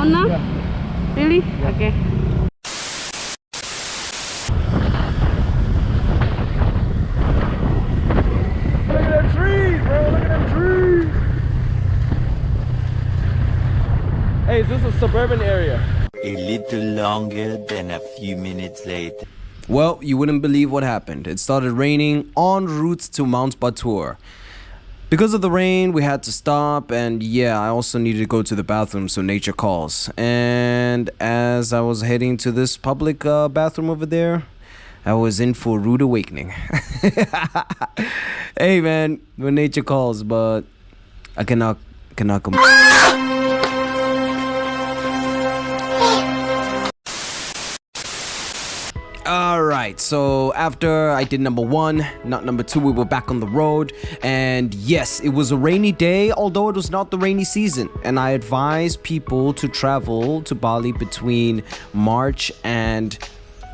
down now? Yeah. Really? Okay. Look at them trees, bro. Look at them trees. Hey, is this a suburban area? A little longer than a few minutes later. Well, you wouldn't believe what happened. It started raining en route to Mt Batur. Because of the rain, we had to stop, and yeah, I also needed to go to the bathroom, so nature calls. And as I was heading to this public bathroom over there, I was in for a rude awakening. Hey man, when nature calls, but I cannot complain. Alright, so after I did number 1, not number 2, we were back on the road. And yes, it was a rainy day, although it was not the rainy season. And I advise people to travel to Bali between March and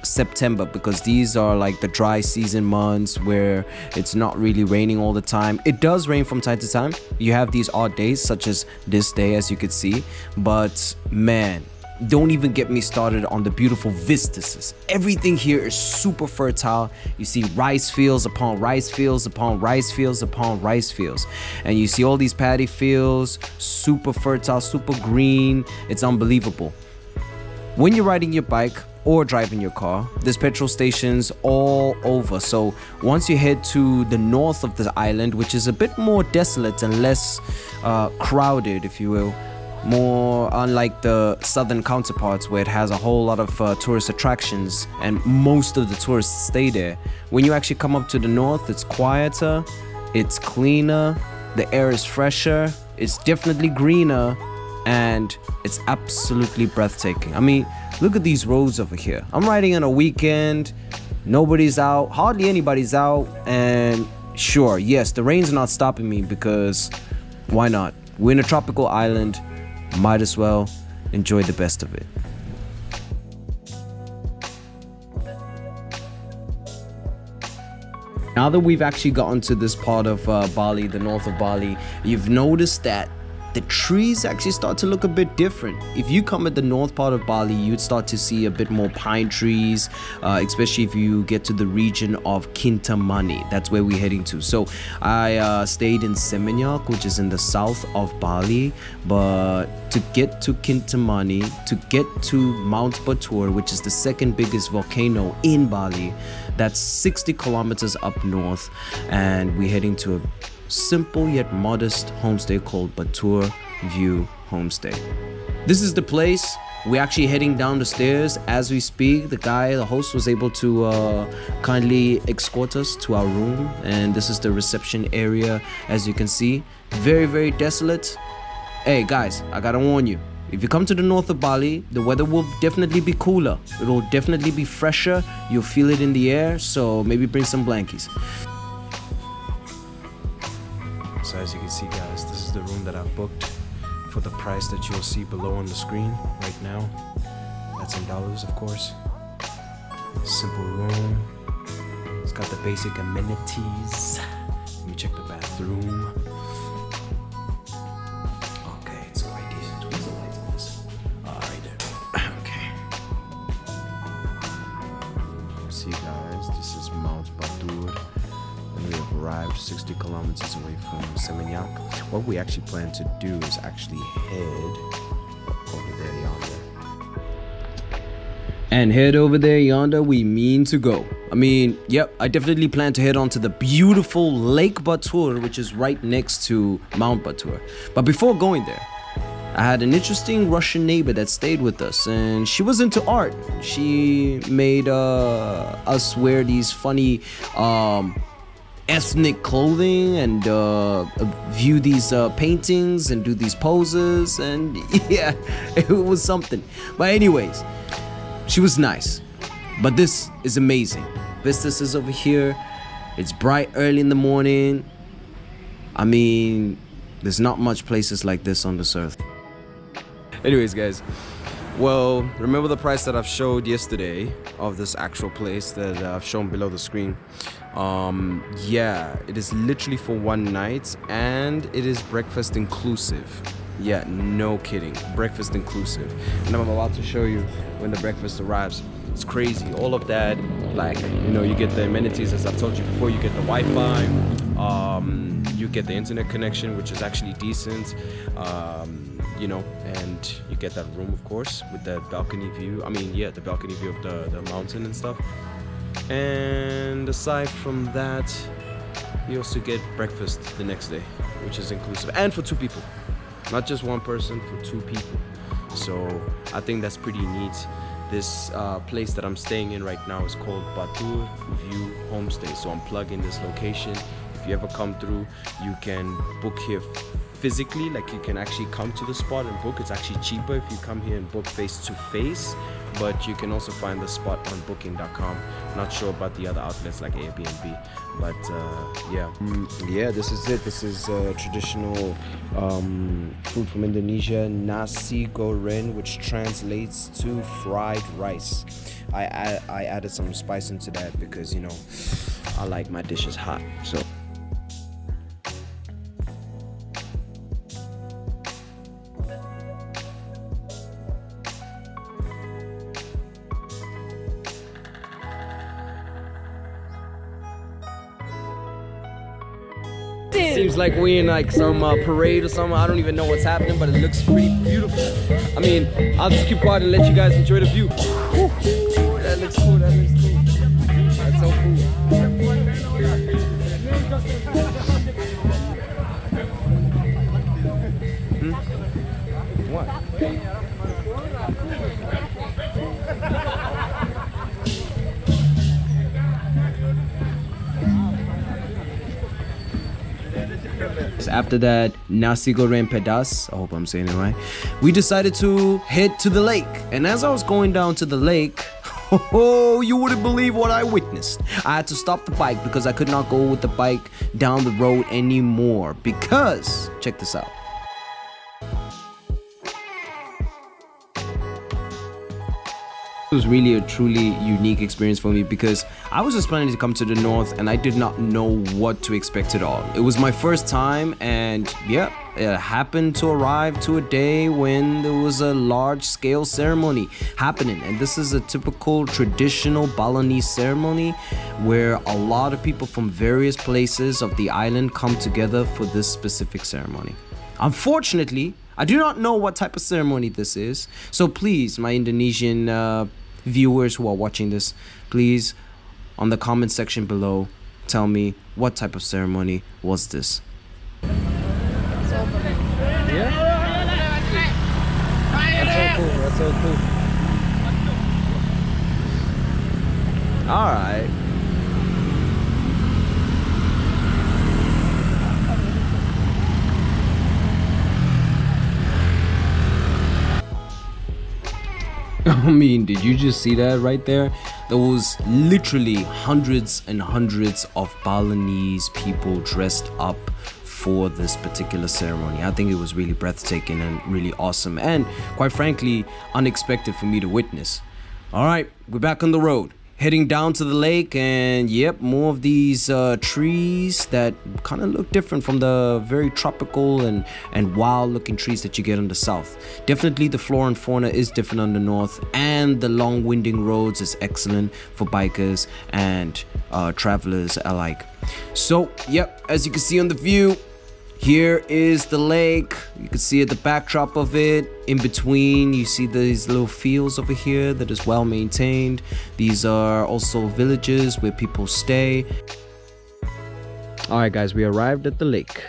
September, because these are like the dry season months where it's not really raining all the time. It does rain from time to time. You have these odd days, such as this day, as you could see. But man, don't even get me started on the beautiful vistas. Everything here is super fertile. You see rice fields upon rice fields upon rice fields upon rice fields, and you see all these paddy fields, super fertile, super green. It's unbelievable. When you're riding your bike or driving your car, there's petrol stations all over. So once you head to the north of the island, which is a bit more desolate and less crowded, if you will, more unlike the southern counterparts where it has a whole lot of tourist attractions and most of the tourists stay there. When you actually come up to the north, it's quieter, it's cleaner, the air is fresher, it's definitely greener, and it's absolutely breathtaking. I mean, look at these roads over here. I'm riding on a weekend, nobody's out, hardly anybody's out, and sure, yes, the rain's not stopping me, because why not? We're in a tropical island, might as well enjoy the best of it. Now that we've actually gotten to this part of Bali, the north of Bali, you've noticed that the trees actually start to look a bit different. If you come at the north part of Bali, you'd start to see a bit more pine trees, especially if you get to the region of Kintamani. That's where we're heading to. So I stayed in Seminyak, which is in the south of Bali, but to get to Kintamani, to get to Mt Batur, which is the second biggest volcano in Bali, that's 60 kilometers up north, and we're heading to a simple yet modest homestay called Batur View Homestay. This is the place. We're actually heading down the stairs as we speak. The host was able to kindly escort us to our room, and this is the reception area. As you can see, very, very desolate. Hey guys, I gotta warn you, if you come to the north of Bali, the weather will definitely be cooler. It will definitely be fresher. You'll feel it in the air, so maybe bring some blankies. So as you can see guys, this is the room that I've booked for the price that you'll see below on the screen right now. That's in dollars, of course. Simple room. It's got the basic amenities. Let me check the bathroom. Okay, it's quite decent. Where's the lights on this? Right there. Okay. See guys, this is Mt Batur. We have arrived 60 kilometers away from Seminyak. What we actually plan to do is actually head over there yonder. And head over there yonder, we mean to go. I mean, yep, I definitely plan to head on to the beautiful Lake Batur, which is right next to Mount Batur. But before going there, I had an interesting Russian neighbor that stayed with us, and she was into art. She made us wear these funny ethnic clothing and view these paintings and do these poses, and yeah, it was something. But anyways, she was nice. But this is amazing. Vistas is over here. It's bright early in the morning. I mean, there's not much places like this on this earth. Anyways guys, well, remember the price that I've showed yesterday of this actual place that I've shown below the screen? Yeah, it is literally for one night, and it is breakfast inclusive. Yeah, no kidding. Breakfast inclusive. And I'm about to show you when the breakfast arrives. It's crazy. All of that, like, you know, you get the amenities as I've told you before. You get the Wi-Fi. You get the internet connection, which is actually decent. You know, and you get that room, of course, with the balcony view. I mean, yeah, the balcony view of the mountain and stuff. And aside from that, you also get breakfast the next day, which is inclusive, and for 2 people, not just 1 person, for 2 people. So I think that's pretty neat. This place that I'm staying in right now is called Batur View Homestay. So I'm plugging this location. If you ever come through, you can book here physically, like you can actually come to the spot and book. It's actually cheaper if you come here and book face to face, but you can also find the spot on booking.com. Not sure about the other outlets like Airbnb, but yeah, this is it. This is traditional food from Indonesia, nasi goreng, which translates to fried rice. I added some spice into that because, you know, I like my dishes hot. So seems like we're in like some parade or something. I don't even know what's happening, but it looks pretty beautiful. I mean, I'll just keep quiet and let you guys enjoy the view. Whew. That looks cool, that looks cool. That's so cool. What? After that nasi goreng pedas, I hope I'm saying it right, we decided to head to the lake. And as I was going down to the lake, oh, you wouldn't believe what I witnessed. I had to stop the bike because I could not go with the bike down the road anymore because, check this out. It was really a truly unique experience for me because I was just planning to come to the north and I did not know what to expect at all. It was my first time, and yeah, it happened to arrive to a day when there was a large-scale ceremony happening. And this is a typical traditional Balinese ceremony where a lot of people from various places of the island come together for this specific ceremony. Unfortunately, I do not know what type of ceremony this is, so please, my Indonesian viewers who are watching this, please, on the comment section below, tell me what type of ceremony was this. Yeah? That's so cool, that's so cool. Alright. I mean, did you just see that right there? There was literally hundreds and hundreds of Balinese people dressed up for this particular ceremony. I think it was really breathtaking and really awesome and, quite frankly, unexpected for me to witness. All right, we're back on the road, heading down to the lake, and yep, more of these trees that kind of look different from the very tropical and wild looking trees that you get on the south. Definitely the flora and fauna is different on the north, and the long winding roads is excellent for bikers and travelers alike. So yep, as you can see on the view, here is the lake. You can see at the backdrop of it, in between you see these little fields over here that is well maintained. These are also villages where people stay. All right guys, we arrived at the lake.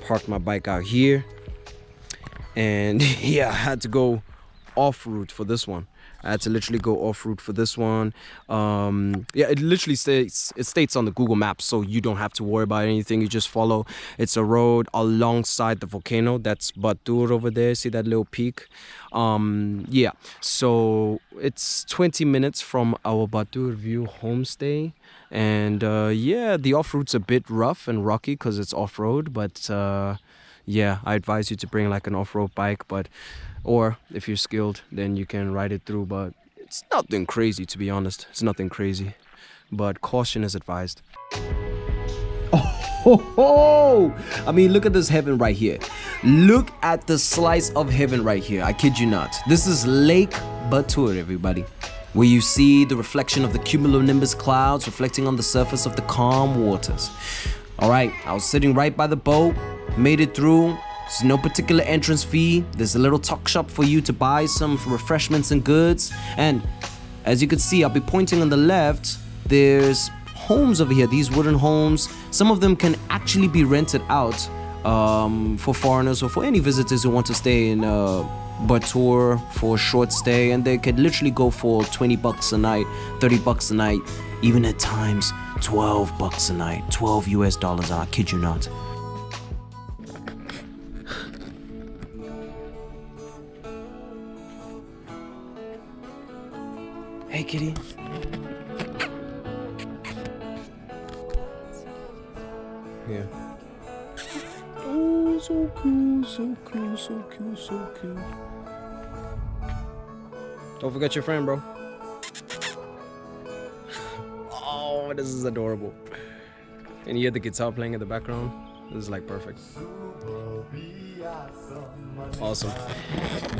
Parked my bike out here, and yeah, I had to go off-route for this one. I had to literally go off-route for this one. Yeah, it literally states on the Google Maps, so you don't have to worry about anything. You just follow. It's a road alongside the volcano. That's Batur over there. See that little peak? Yeah, so it's 20 minutes from our Batur View homestay. And yeah, the off-roade's a bit rough and rocky because it's off-road, but yeah, I advise you to bring like an off-road bike, or if you're skilled, then you can ride it through, but it's nothing crazy, to be honest. It's nothing crazy, but caution is advised. Oh. ho, ho. I mean, look at this heaven right here. Look at the slice of heaven right here. I kid you not. This is Lake Batur, everybody, where you see the reflection of the cumulonimbus clouds reflecting on the surface of the calm waters. All right, I was sitting right by the boat, made it through. There's no particular entrance fee. There's a little tuck shop for you to buy some refreshments and goods. And as you can see, I'll be pointing on the left. There's homes over here, these wooden homes. Some of them can actually be rented out for foreigners or for any visitors who want to stay in Batur for a short stay, and they could literally go for 20 bucks a night, 30 bucks a night, even at times 12 bucks a night, 12 US dollars, I kid you not. Hey kitty. Yeah. Oh, so cool, so cool, so cool, so cool. Don't forget your friend, bro. Oh, this is adorable. And you hear the guitar playing in the background. This is like perfect. Awesome.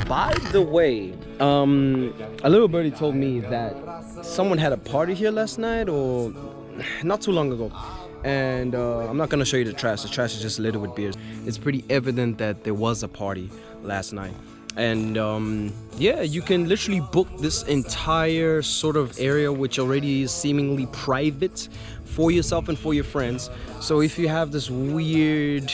By the way, a little birdie told me that someone had a party here last night or not too long ago. And I'm not gonna show you the trash. The trash is just littered with beers. It's pretty evident that there was a party last night. And yeah, you can literally book this entire sort of area, which already is seemingly private, for yourself and for your friends. So if you have this weird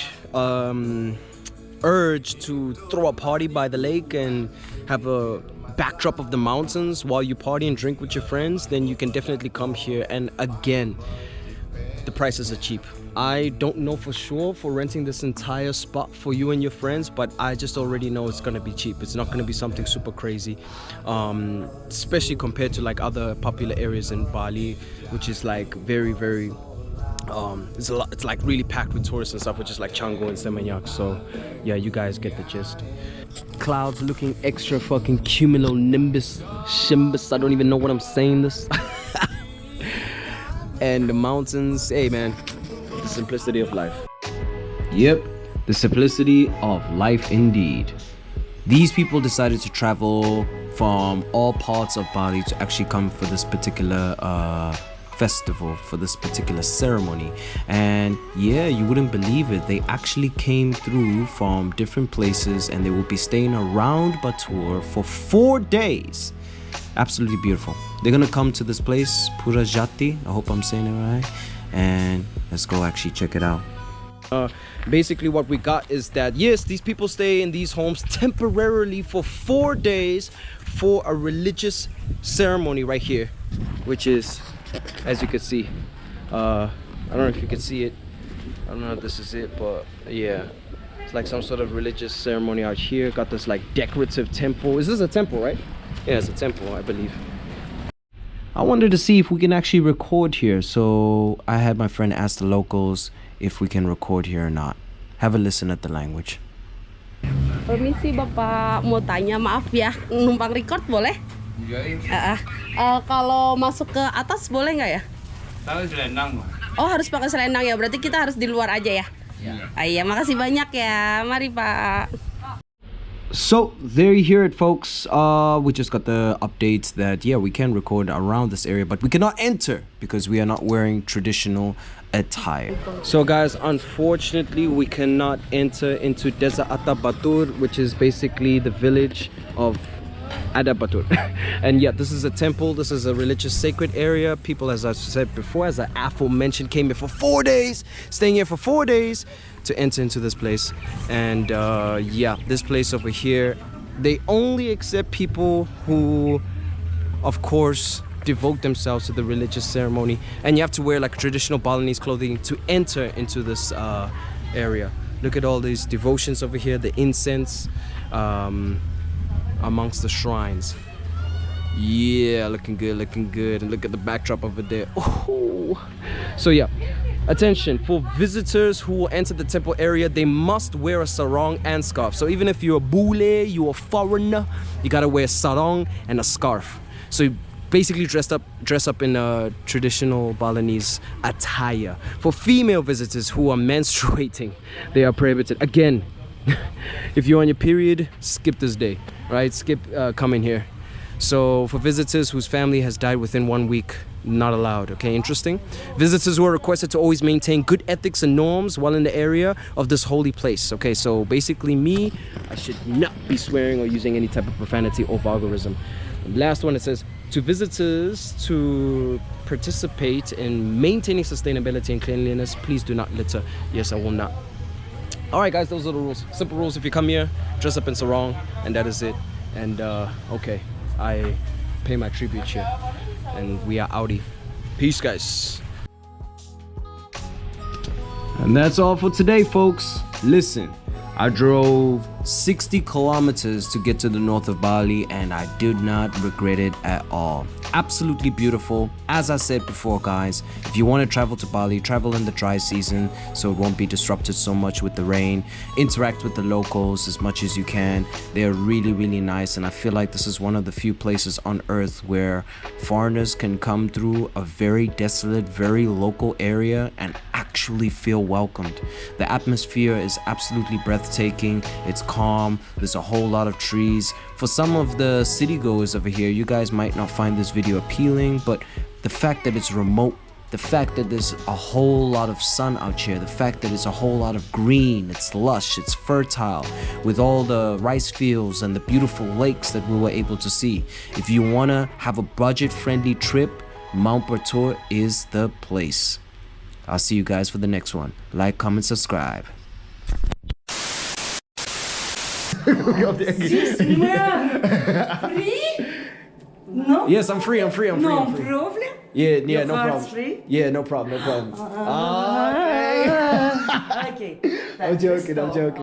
urge to throw a party by the lake and have a backdrop of the mountains while you party and drink with your friends, then you can definitely come here. And again, the prices are cheap. I don't know for sure for renting this entire spot for you and your friends, but I just already know it's gonna be cheap. It's not gonna be something super crazy, especially compared to like other popular areas in Bali, which is like very it's a lot. It's like really packed with tourists and stuff, which is like Canggu and Seminyak. So yeah, you guys get the gist. Clouds looking extra fucking cumulonimbus shimbus. I don't even know what I'm saying this. And the mountains, hey man, the simplicity of life. Yep, the simplicity of life indeed. These people decided to travel from all parts of Bali to actually come for this particular festival, for this particular ceremony. And yeah, you wouldn't believe it, they actually came through from different places and they will be staying around Batur for 4 days. Absolutely beautiful. They're gonna come to this place, Pura Jati, I hope I'm saying it right, and let's go actually check it out. Basically what we got is that yes, these people stay in these homes temporarily for 4 days for a religious ceremony right here, which is, as you can see, I don't know if you can see it, I don't know if this is it, but yeah, it's like some sort of religious ceremony out here. Got this like decorative temple. Is this a temple, right? Yeah, it's a temple, I believe. I wanted to see if we can actually record here, so I had my friend ask the locals if we can record here or not. Have a listen at the language. Permisi Bapak, mau tanya, maaf ya, numpang record boleh? Kalau masuk ke atas boleh nggak ya? Harus selendang. Oh, harus pakai selendang ya, berarti kita harus di luar aja ya? Iya, makasih banyak ya, mari Pak. So there you hear it, folks. We just got the updates that yeah, we can record around this area, but we cannot enter because we are not wearing traditional attire. So guys, unfortunately we cannot enter into Desa Batur, which is basically the village of Batur. And yeah, this is a temple, this is a religious sacred area. People, as I said before, as I aforementioned, came here for 4 days, staying here for 4 days to enter into this place. And yeah, this place over here, they only accept people who, of course, devote themselves to the religious ceremony, and you have to wear like traditional Balinese clothing to enter into this area. Look at all these devotions over here, the incense amongst the shrines. Yeah, looking good, looking good. And look at the backdrop over there. Oh. So yeah, attention, for visitors who will enter the temple area, they must wear a sarong and scarf. So even if you're a bule, you're a foreigner, you gotta wear a sarong and a scarf. So basically dress up in traditional Balinese attire. For female visitors who are menstruating, they are prohibited. Again, if you're on your period, skip this day, right? Skip coming here. So for visitors whose family has died within 1 week, not allowed. Okay, interesting. Visitors who are requested to always maintain good ethics and norms while in the area of this holy place. Okay, so basically me, I should not be swearing or using any type of profanity or vulgarism. Last one, it says, to visitors to participate in maintaining sustainability and cleanliness, please do not litter. Yes, I will not. All right, guys, those are the rules. Simple rules. If you come here, dress up in sarong, and that is it. And okay, I pay my tribute here, and we are outie. Peace, guys. And that's all for today, folks. Listen, I drove 60 kilometers to get to the north of Bali, and I did not regret it at all. Absolutely beautiful. As I said before, guys, if you want to travel to Bali, travel in the dry season so it won't be disrupted so much with the rain. Interact with the locals as much as you can. They're really, really nice, and I feel like this is one of the few places on earth where foreigners can come through a very desolate, very local area and actually feel welcomed. The atmosphere is absolutely breathtaking. It's calm. There's a whole lot of trees. For some of the city goers over here, you guys might not find this video appealing, but the fact that it's remote, the fact that there's a whole lot of sun out here, the fact that it's a whole lot of green, it's lush, it's fertile, with all the rice fields and the beautiful lakes that we were able to see. If you want to have a budget-friendly trip, Mt Batur is the place. I'll see you guys for the next one. Like, comment, subscribe. No? Yes, I'm free. No problem? Yeah, no car's problem. free? Yeah, no problem. Okay. I'm joking.